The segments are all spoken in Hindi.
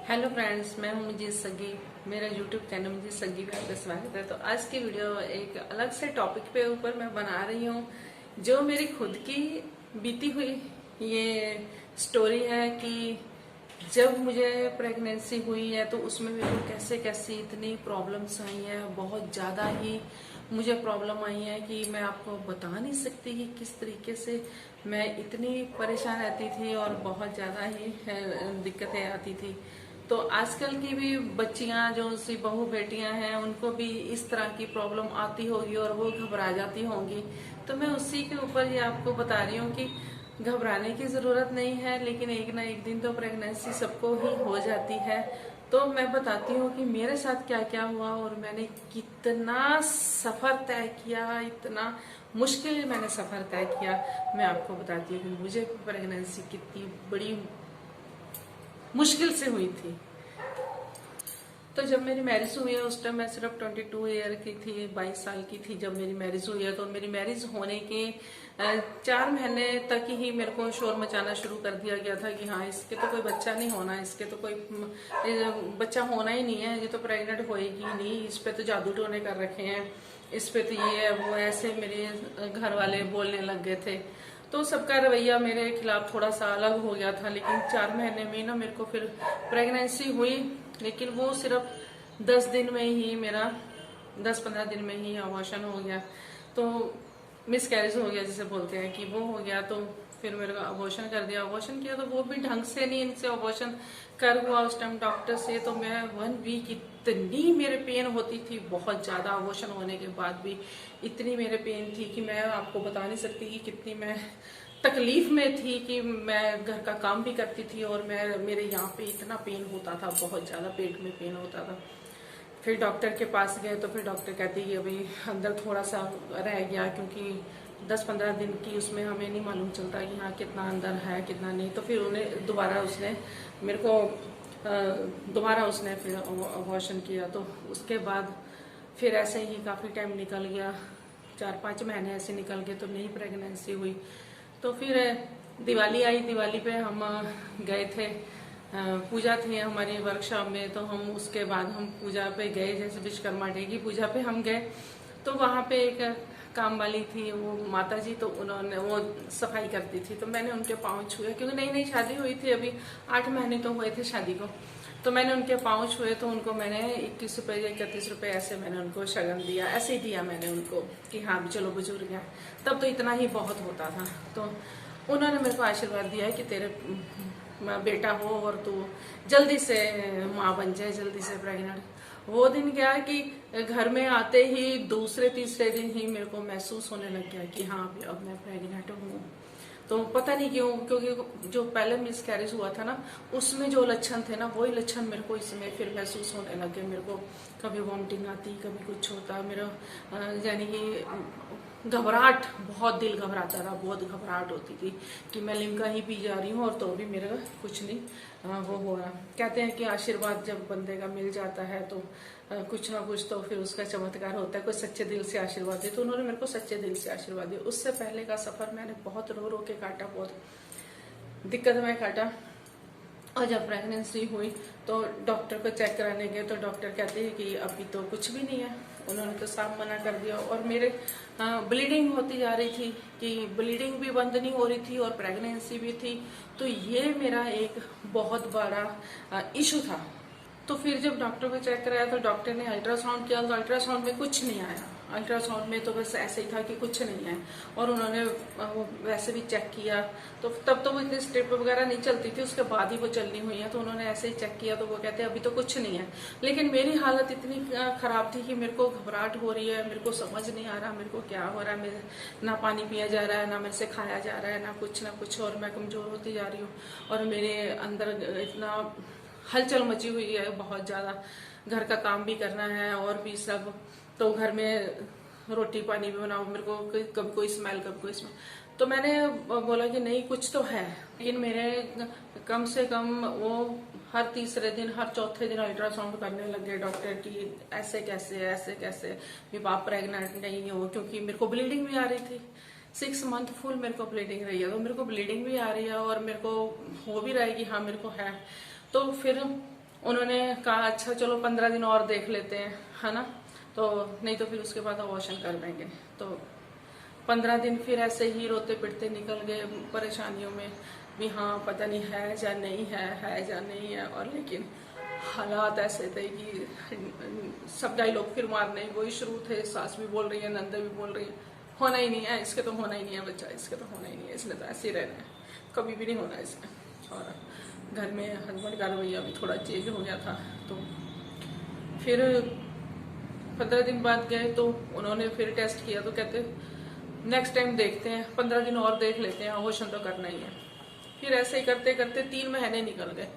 हेलो फ्रेंड्स, मैं हूं मुझे सग्गी। मेरा यूट्यूब चैनल मुझे सग्गी पे आपका स्वागत है। तो आज की वीडियो एक अलग से टॉपिक पे ऊपर मैं बना रही हूं, जो मेरी खुद की बीती हुई ये स्टोरी है कि जब मुझे प्रेगनेंसी हुई है तो उसमें मेरे को कैसे कैसे इतनी प्रॉब्लम्स आई हैं। बहुत ज़्यादा ही मुझे प्रॉब्लम आई है कि मैं आपको बता नहीं सकती कि किस तरीके से मैं इतनी परेशान रहती थी और बहुत ज़्यादा ही दिक्कतें आती थी। तो आजकल की भी बच्चियां जो सी बहू बेटियां हैं उनको भी इस तरह की प्रॉब्लम आती होगी और वो घबरा जाती होंगी। तो मैं उसी के ऊपर ये आपको बता रही हूँ कि घबराने की जरूरत नहीं है, लेकिन एक ना एक दिन तो प्रेगनेंसी सबको ही हो जाती है। तो मैं बताती हूँ कि मेरे साथ क्या क्या हुआ और मैंने कितना सफर तय किया, इतना मुश्किल मैंने सफर तय किया। मैं आपको बताती हूँ कि मुझे प्रेगनेंसी कितनी बड़ी मुश्किल से हुई थी। तो जब मेरी मैरिज हुई है उस टाइम मैं सिर्फ 22 ईयर की थी, 22 साल की थी जब मेरी मैरिज हुई है। तो मेरी मैरिज होने के 4 महीने तक ही मेरे को शोर मचाना शुरू कर दिया गया था कि हाँ, इसके तो कोई बच्चा नहीं होना, इसके तो कोई बच्चा होना ही नहीं है, ये तो प्रेग्नेंट होएगी नहीं, इस पे तो जादू टोने कर रखे हैं, इस पे तो ये है वो, ऐसे मेरे घर वाले बोलने लग गए थे। तो सबका रवैया मेरे खिलाफ थोड़ा सा अलग हो गया था। लेकिन 4 महीने में ना मेरे को फिर प्रेगनेंसी हुई, लेकिन वो सिर्फ 10 दिन में ही मेरा 10-15 दिन में ही अबॉर्शन हो गया। तो मिस कैरेज हो गया जिसे बोलते हैं कि वो हो गया। तो फिर मेरे को अबॉर्शन कर दिया। अबॉर्शन किया तो वो भी ढंग से नहीं इनसे अबॉर्शन कर हुआ उस टाइम डॉक्टर से। तो मैं 1 वीक इतनी मेरे पेन होती थी, बहुत ज्यादा। अबॉर्शन होने के बाद भी इतनी मेरे पेन थी कि मैं आपको बता नहीं सकती कि कितनी मैं तकलीफ में थी कि मैं घर का काम भी करती थी और मैं मेरे यहाँ पे इतना पेन होता था, बहुत ज्यादा पेट में पेन होता था। फिर डॉक्टर के पास गए तो फिर डॉक्टर कहती है कि अभी अंदर थोड़ा सा रह गया, क्योंकि 10-15 दिन की उसमें हमें नहीं मालूम चलता कि हाँ कितना अंदर है कितना नहीं। तो फिर उन्हें दोबारा उसने मेरे को दोबारा उसने फिर अबॉर्शन किया। तो उसके बाद फिर ऐसे ही काफ़ी टाइम निकल गया, 4-5 महीने ऐसे निकल गए तो नहीं प्रेगनेंसी हुई। तो फिर दिवाली आई, दिवाली पे हम गए थे, पूजा थी हमारी वर्कशॉप में। तो हम उसके बाद हम पूजा पे गए, जैसे विश्वकर्मा डे की पूजा पे हम गए। तो वहाँ पे एक काम वाली थी वो माता जी, तो उन्होंने वो सफाई करती थी। तो मैंने उनके पाँव छुए, क्योंकि नई नई शादी हुई थी, अभी 8 महीने तो हुए थे शादी को। तो मैंने उनके पाँव छुए तो उनको मैंने 21 रुपये या 31 रुपये ऐसे मैंने उनको शगन दिया, ऐसे ही दिया मैंने उनको कि हाँ भी चलो बुजुर्ग हैं। तब तो इतना ही बहुत होता था। तो उन्होंने मेरे को आशीर्वाद दिया कि तेरे बेटा हो और तू जल्दी से माँ बन जाए, जल्दी से प्रेग्नेंट। वो दिन क्या कि घर में आते ही दूसरे तीसरे दिन ही मेरे को महसूस होने लग गया कि हाँ अब मैं प्रेग्नेंट हूँ। तो पता नहीं क्यों, क्योंकि जो पहले मिस कैरेज हुआ था ना उसमें जो लक्षण थे ना वही लक्षण मेरे को इसमें फिर महसूस होने लगे। मेरे को कभी वॉमिटिंग आती, कभी कुछ होता, मेरा यानी कि घबराहट, बहुत दिल घबराता था, बहुत घबराहट होती थी कि मैं लिम्का ही पी जा रही हूँ और तो भी मेरा कुछ नहीं वो हो रहा। कहते हैं कि आशीर्वाद जब बंदे का मिल जाता है तो कुछ ना कुछ तो फिर उसका चमत्कार होता है, कोई सच्चे दिल से आशीर्वाद दे। तो उन्होंने मेरे को सच्चे दिल से आशीर्वाद दिया। उससे पहले का सफर मैंने बहुत रो रो के काटा, बहुत दिक्कत में काटा। और जब प्रेगनेंसी हुई तो डॉक्टर को चेक कराने गए तो डॉक्टर कहते हैं कि अभी तो कुछ भी नहीं है। उन्होंने तो साफ मना कर दिया। और मेरे ब्लीडिंग होती जा रही थी कि ब्लीडिंग भी बंद नहीं हो रही थी और प्रेगनेंसी भी थी। तो ये मेरा एक बहुत बड़ा इशू था। तो फिर जब डॉक्टर को चेक कराया तो डॉक्टर ने अल्ट्रासाउंड किया तो अल्ट्रासाउंड में कुछ नहीं आया। अल्ट्रासाउंड में तो बस ऐसे ही था कि कुछ नहीं है। और उन्होंने वो वैसे भी चेक किया तो तब तो वो इतनी स्ट्रिप वगैरह नहीं चलती थी, उसके बाद ही वो चलनी हुई है। तो उन्होंने ऐसे ही चेक किया तो वो कहते हैं अभी तो कुछ नहीं है। लेकिन मेरी हालत इतनी खराब थी कि मेरे को घबराहट हो रही है, मेरे को समझ नहीं आ रहा मेरे को क्या हो रहा है। मेरे ना पानी पिया जा रहा है, ना मेरे से खाया जा रहा है, ना कुछ, और मैं कमजोर होती जा रही हूँ। और मेरे अंदर इतना हलचल मची हुई है बहुत ज्यादा, घर का काम भी करना है और भी सब। तो घर में रोटी पानी भी बनाओ, मेरे को कभी कोई स्मेल कभी कोई स्मेल। तो मैंने बोला कि नहीं कुछ तो है। लेकिन मेरे कम से कम वो हर तीसरे दिन हर चौथे दिन अल्ट्रासाउंड करने लगे डॉक्टर की ऐसे कैसे भी आप प्रेग्नेंट नहीं हो। क्योंकि मेरे को ब्लीडिंग भी आ रही थी, 6 मंथ फुल मेरे को ब्लीडिंग रही है। तो मेरे को ब्लीडिंग भी आ रही है और मेरे को हो भी रहा है कि हाँ मेरे को है। तो फिर उन्होंने कहा अच्छा चलो 15 दिन और देख लेते हैं, है ना, तो नहीं तो फिर उसके बाद अबॉर्शन कर देंगे। तो 15 दिन फिर ऐसे ही रोते पिटते निकल गए परेशानियों में भी, हाँ पता नहीं है या नहीं है या नहीं है। और लेकिन हालात ऐसे थे कि सब डायलॉग फिर मारने वही शुरू थे। सास भी बोल रही है, नंदा भी बोल रही है, होना ही नहीं है इसके, तो होना ही नहीं है बच्चा, इसके तो होना ही नहीं है, इसने तो ऐसे ही रहना है, कभी भी नहीं होना इसने। और घर में हस्बैंड का रवैया भी थोड़ा चेंज हो गया था। तो फिर 15 दिन बाद गए तो उन्होंने फिर टेस्ट किया तो कहते नेक्स्ट टाइम देखते हैं, 15 दिन और देख लेते हैं, अबॉर्शन तो करना ही है। फिर ऐसे ही करते करते 3 महीने निकल गए।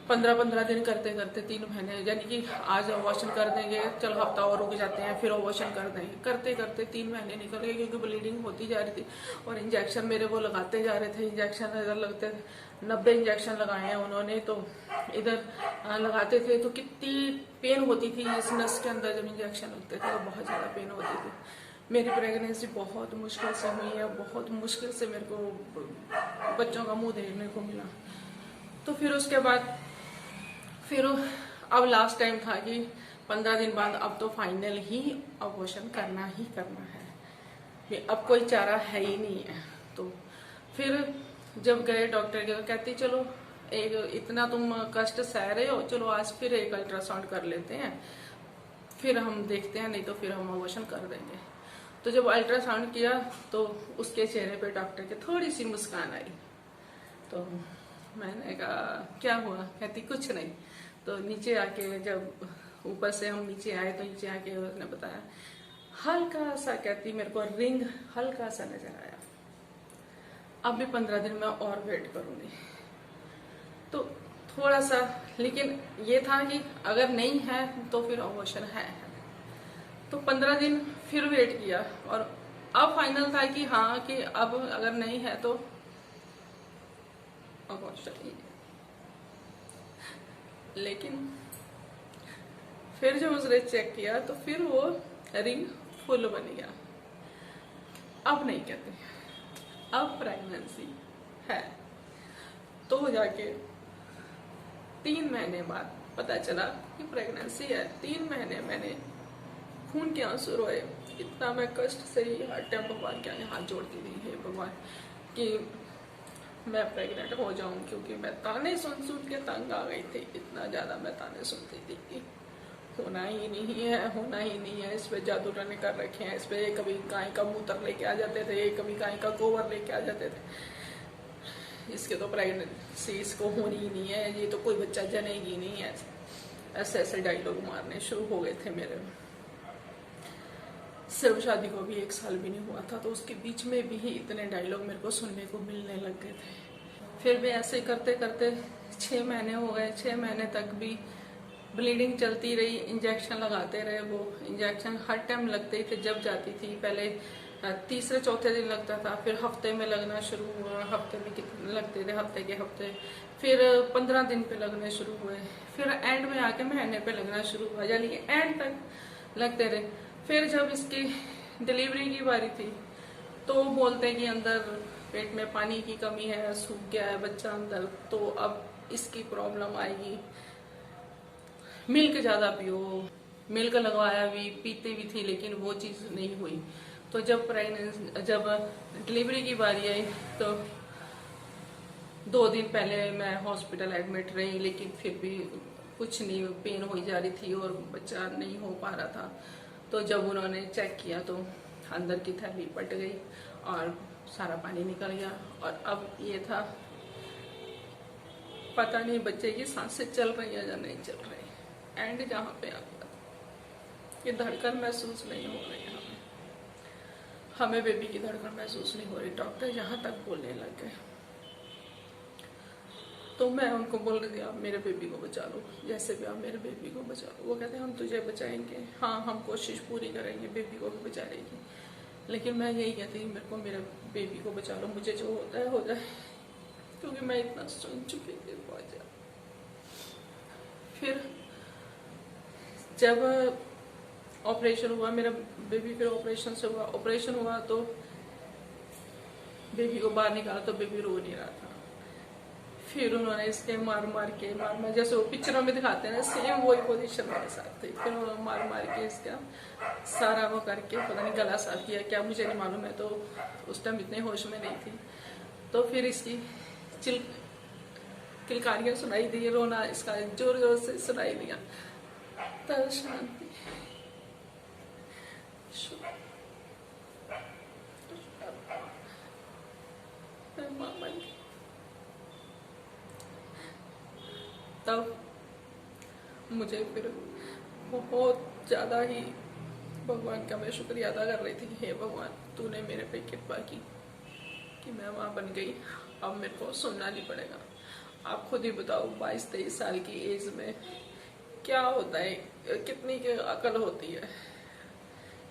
15-15 दिन करते करते 3 महीने, यानी कि आज अबॉर्शन कर देंगे, चलो हफ्ता और रुक जाते हैं, फिर अबॉर्शन कर देंगे, करते करते 3 महीने निकल गए। क्योंकि ब्लीडिंग होती जा रही थी और इंजेक्शन मेरे वो लगाते जा रहे थे। इंजेक्शन इधर लगते थे, 90 इंजेक्शन लगाए हैं उन्होंने। तो इधर लगाते थे तो कितनी पेन होती थी इस नस के अंदर, जब इंजेक्शन लगते थे तो बहुत ज़्यादा पेन होती थी। मेरी प्रेगनेंसी बहुत मुश्किल से हुई है, बहुत मुश्किल से मेरे को बच्चों का मुंह देखने को मिला। तो फिर उसके बाद फिर अब लास्ट टाइम था कि 15 दिन बाद अब तो फाइनल ही अबॉर्शन करना ही करना है, अब कोई चारा है ही नहीं है। तो फिर जब गए डॉक्टर के तो कहती चलो एक इतना तुम कष्ट सह रहे हो, चलो आज फिर एक अल्ट्रासाउंड कर लेते हैं, फिर हम देखते हैं, नहीं तो फिर हम अबॉर्शन कर देंगे। तो जब अल्ट्रासाउंड किया तो उसके चेहरे पे डॉक्टर के थोड़ी सी मुस्कान आई। तो मैंने कहा क्या हुआ? कहती कुछ नहीं। तो नीचे आके, जब ऊपर से हम नीचे आए तो नीचे आके उसने बताया हल्का सा, कहती मेरे को रिंग हल्का सा नजर आया, अब भी 15 दिन में और वेट करूंगी। तो थोड़ा सा, लेकिन ये था कि अगर नहीं है तो फिर अबॉर्शन है। तो 15 दिन फिर वेट किया और अब फाइनल था कि हाँ कि अब अगर नहीं है तो अबॉर्शन ही है। लेकिन फिर जब उसने चेक किया तो फिर वो रिंग फुल बन गया। अब नहीं कहते, अब प्रेगनेंसी है। तो जाके 3 महीने बाद पता चला कि प्रेगनेंसी है। 3 महीने मैंने खून के आंसू रोए, इतना मैं कष्ट से ही हर टाइम भगवान के आगे हाथ जोड़ती थी, हे भगवान कि मैं प्रेग्नेंट हो जाऊं। क्योंकि मैं ताने सुन सुन के तंग आ गई थी, इतना ज्यादा मैं ताने सुनती थी कि होना ही नहीं है, होना ही नहीं है, इस पे जादू टने कर रखे हैं, इस पे कभी गाय का मूत्र लेके आ जाते थे, कभी गाय का गोबर लेके आ जाते थे, इसके तो प्रेगनेंसी इसको होनी ही नहीं है, ये तो कोई बच्चा जनेगी नहीं है। ऐसे ऐसे डायलॉग मारने शुरू हो गए थे मेरे। सिर्फ शादी को भी 1 साल भी नहीं हुआ था, तो उसके बीच में भी इतने डायलॉग मेरे को सुनने को मिलने लग गए थे। फिर भी ऐसे करते करते 6 महीने हो गए। 6 महीने तक भी ब्लीडिंग चलती रही, इंजेक्शन लगाते रहे। वो इंजेक्शन हर टाइम लगते ही थे। जब जाती थी पहले तीसरे चौथे दिन लगता था, फिर हफ्ते में लगना शुरू हुआ, हफ्ते में कितने लगते थे, हफ्ते के हफ्ते, फिर 15 दिन पे लगने शुरू हुए, फिर एंड में आके महीने पे लगना शुरू हुआ, यानी कि एंड तक लगते रहे। फिर जब इसकी डिलीवरी की बारी थी तो बोलते हैं कि अंदर पेट में पानी की कमी है, सूख गया है बच्चा अंदर, तो अब इसकी प्रॉब्लम आएगी, मिल्क ज्यादा पियो। मिल्क लगवाया भी, पीते भी थी, लेकिन वो चीज नहीं हुई। तो जब डिलीवरी की बारी आई तो 2 दिन पहले मैं हॉस्पिटल एडमिट रही, लेकिन फिर भी कुछ नहीं, पेन हो जा रही थी और बच्चा नहीं हो पा रहा था। तो जब उन्होंने चेक किया तो अंदर की थैली पट गई और सारा पानी निकल गया। और अब ये था पता नहीं बच्चे की सांसें चल रही है या नहीं चल रही। एंड जहाँ पे आ गया ये धड़कन महसूस नहीं हो रही हमें बेबी की धड़कन महसूस नहीं हो रही। डॉक्टर यहाँ तक बोलने लग गए। तो मैं उनको बोल रही थी आप मेरे बेबी को बचा लो, जैसे भी आप मेरे बेबी को बचा लो। वो कहते हैं हम तुझे बचाएंगे, हाँ हम कोशिश पूरी करेंगे, बेबी को भी बचाएंगे। लेकिन मैं यही कहती हूँ मेरे को मेरे बेबी को बचा लो, मुझे जो होता है हो जाए, क्योंकि मैं इतना सुन चुकी थी बहुत ज्यादा। फिर जब ऑपरेशन हुआ मेरा बेबी, फिर ऑपरेशन से हुआ, ऑपरेशन हुआ तो बेबी को बाहर निकाला तो बेबी रो नहीं रहा था। फिर उन्होंने इसके मार मार जैसे वो पिक्चरों में दिखाते हैं ना, सेम वही पोजीशन मेरे साथ थी। फिर उन्होंने मार के इसका सारा वो करके पता नहीं गला साफ किया क्या, मुझे नहीं मालूम, है तो उस टाइम इतने होश में नहीं थी। तो फिर इसकी किलकारियां सुनाई दी, रोना इसका जोर जोर से सुनाई दिया। तब शांति मामा की। तब मुझे फिर बहुत ज़्यादा ही भगवान का मैं शुक्रिया अदा कर रही थी कि हे भगवान, तूने मेरे पे कृपा की कि मैं माँ बन गई। अब मेरे को सुनना नहीं पड़ेगा। आप खुद ही बताओ 22-23 साल की एज में क्या होता है, कितनी की अकल होती है।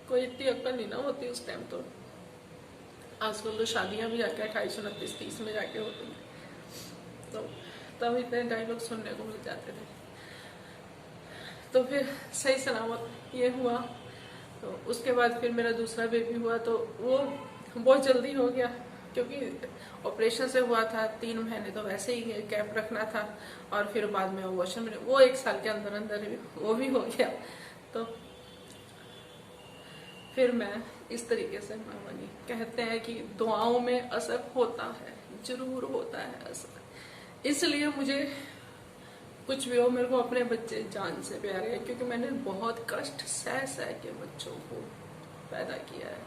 कोई इतनी अकल नहीं ना होती उस टाइम। तो आजकल तो शादियां भी जाके 28-29-30 में जाके होती हैं। तो तब इतने डायलॉग सुनने को मिल जाते थे। तो फिर सही सलामत ये हुआ। तो उसके बाद फिर मेरा दूसरा बेबी हुआ, तो वो बहुत जल्दी हो गया क्योंकि ऑपरेशन से हुआ था। 3 महीने तो वैसे ही गैप रखना था, और फिर बाद में वॉशर में वो 1 साल के अंदर अंदर वो भी हो गया। तो फिर मैं इस तरीके से मां बनी। कहते हैं कि दुआओं में असर होता है, जरूर होता है असर। इसलिए मुझे कुछ भी हो, मेरे को अपने बच्चे जान से प्यारे हैं, क्योंकि मैंने बहुत कष्ट सह के बच्चों को पैदा किया है,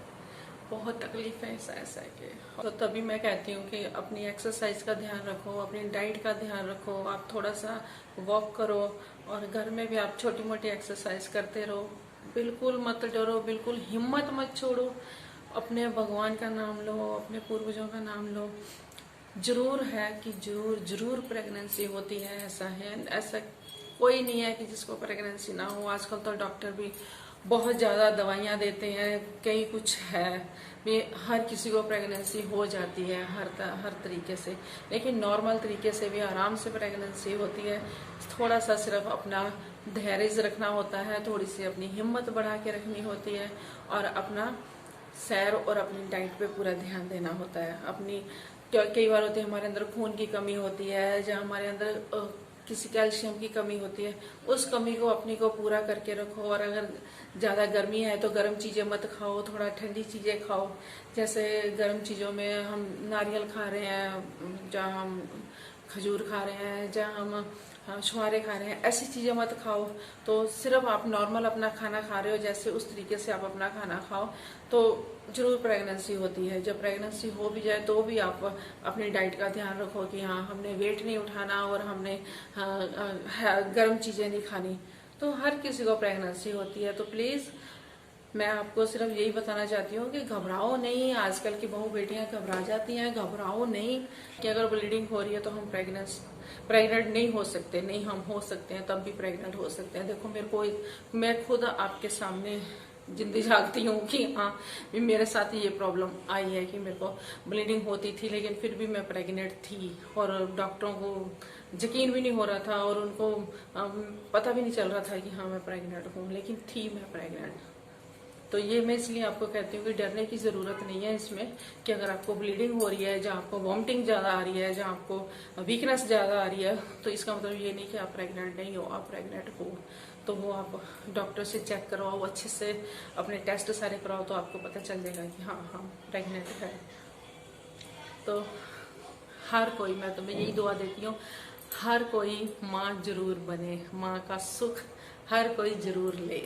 बहुत तकलीफें सह के। तो तभी मैं कहती हूँ कि अपनी एक्सरसाइज का ध्यान रखो, अपनी डाइट का ध्यान रखो, आप थोड़ा सा वॉक करो, और घर में भी आप छोटी मोटी एक्सरसाइज करते रहो। बिल्कुल मत डरो, बिल्कुल हिम्मत मत छोड़ो। अपने भगवान का नाम लो, अपने पूर्वजों का नाम लो। जरूर है कि जरूर प्रेगनेंसी होती है, ऐसा है, ऐसा कोई नहीं है कि जिसको प्रेगनेंसी ना हो। आजकल तो डॉक्टर भी बहुत ज़्यादा दवाइयाँ देते हैं, कई कुछ है भी, हर किसी को प्रेगनेंसी हो जाती है हर तरीके से। लेकिन नॉर्मल तरीके से भी आराम से प्रेगनेंसी होती है। थोड़ा सा सिर्फ अपना धैर्य रखना होता है, थोड़ी सी अपनी हिम्मत बढ़ा के रखनी होती है, और अपना सैर और अपनी डाइट पे पूरा ध्यान देना होता है। अपनी कई बार होती है हमारे अंदर खून की कमी होती है, या हमारे अंदर किसी कैल्शियम की कमी होती है, उस कमी को अपनी को पूरा करके रखो। और अगर ज़्यादा गर्मी है तो गर्म चीज़ें मत खाओ, थोड़ा ठंडी चीज़ें खाओ। जैसे गर्म चीज़ों में हम नारियल खा रहे हैं, जहाँ हम खजूर खा रहे हैं, जहाँ हम छुहारे खा रहे हैं, ऐसी चीज़ें मत खाओ। तो सिर्फ आप नॉर्मल अपना खाना खा रहे हो, जैसे उस तरीके से आप अपना खाना खाओ, तो जरूर प्रेगनेंसी होती है। जब प्रेगनेंसी हो भी जाए तो भी आप अपनी डाइट का ध्यान रखो कि हाँ, हमने वेट नहीं उठाना और हमने गर्म चीज़ें नहीं खानी। तो हर किसी को प्रेगनेंसी होती है। तो प्लीज़ मैं आपको सिर्फ यही बताना चाहती हूँ कि घबराओ नहीं। आजकल की बहू बेटियां घबरा जाती हैं, घबराओ नहीं कि अगर ब्लीडिंग हो रही है तो हम प्रेग्नेंट नहीं हो सकते। नहीं, हम हो सकते हैं, तब भी प्रेग्नेंट हो सकते हैं। देखो मैं खुद आपके सामने जिंदी जागती हूँ कि हाँ, मेरे साथ ये प्रॉब्लम आई है कि मेरे को ब्लीडिंग होती थी, लेकिन फिर भी मैं प्रेग्नेंट थी, और डॉक्टरों को यकीन भी नहीं हो रहा था, और उनको पता भी नहीं चल रहा था कि हाँ मैं प्रेग्नेंट हूँ, लेकिन थी मैं प्रेग्नेंट। तो ये मैं इसलिए आपको कहती हूँ कि डरने की ज़रूरत नहीं है इसमें, कि अगर आपको ब्लीडिंग हो रही है, जहाँ आपको वॉमिटिंग ज़्यादा आ रही है, जहाँ आपको वीकनेस ज़्यादा आ रही है, तो इसका मतलब ये नहीं कि आप प्रेग्नेंट नहीं हो, आप प्रेग्नेंट हो। तो वो आप डॉक्टर से चेक करवाओ, अच्छे से अपने टेस्ट सारे कराओ, तो आपको पता चल जाएगा कि हाँ हम प्रेग्नेंट है। तो हर कोई, मैं तुम्हें यही दुआ देती हूँ, हर कोई माँ जरूर बने, माँ का सुख हर कोई जरूर ले।